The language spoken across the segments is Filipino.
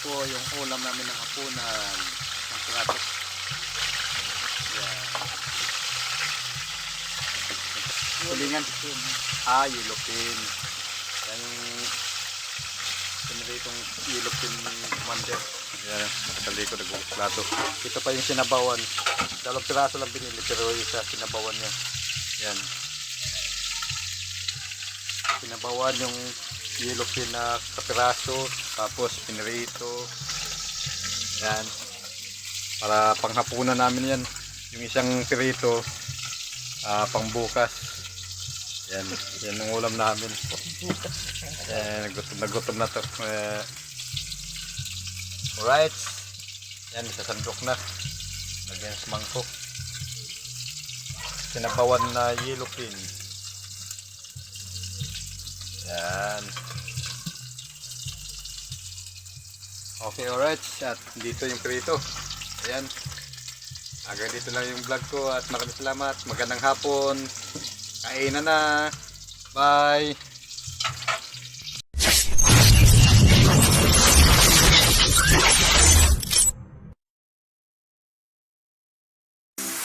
po yung ulam namin ng hapunan. Ang plato. Yan. Kulingan. Yellowfin. Yan yung pinritong yellowfin commander. Yan, nakasalikod ng plato. Ito pa yung sinabawan. 2 piraso lang binili pero isa sinabawan niya. Yan. Sinabawan yung yellowfin na kapiraso, tapos pinirito. Yan. Para panghapunan namin yan. Yung isang pirito, pangbukas. Yan. Yan ang ulam namin. Yan, nagutom na to. Alright. Yan, sasandok na. Lagyan sa mangkok. Sinabawan na yellowfin. Yan. Okay, alright. At dito yung prito. Ayan. Hanggang dito lang yung vlog ko at maraming salamat. Magandang hapon. Kainan na. Bye.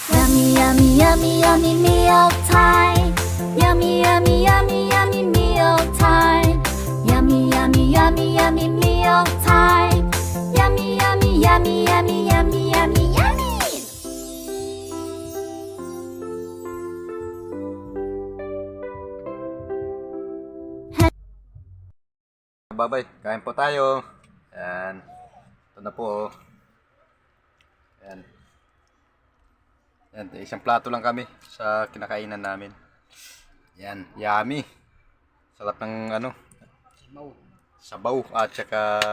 Yummy, yummy, yummy, yummy meal time. Yummy, yummy, yummy, yummy meal time. Yummy, yummy, yummy, yummy meal time. Yummy, yummy, yummy, yummy, yummy, yummy, yummy. Bye-bye. Kain po tayo. Yan. Ito na po. Yan. Yan. Isang plato lang kami sa kinakainan namin. Yan. Yummy. Sarap ng ano. Sabaw. At saka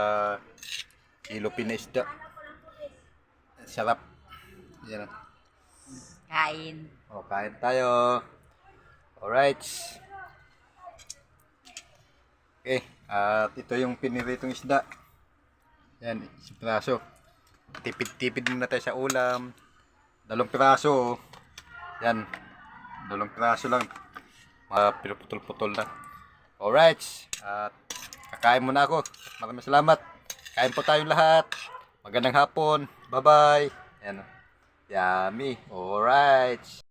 yellowfin na isda. Sarap. Yan. Kain. O, kain tayo. Alright. Okay. At ito yung piniritong isda. Yan, isang piraso. Tipid-tipid muna tayo sa ulam. 2 piraso. Yan. 2 piraso lang. Pinuputol-putol na. Alright. At kakain muna ako. Maraming salamat. Kain po tayong lahat. Magandang hapon. Bye-bye. Yan. Yummy. Alright.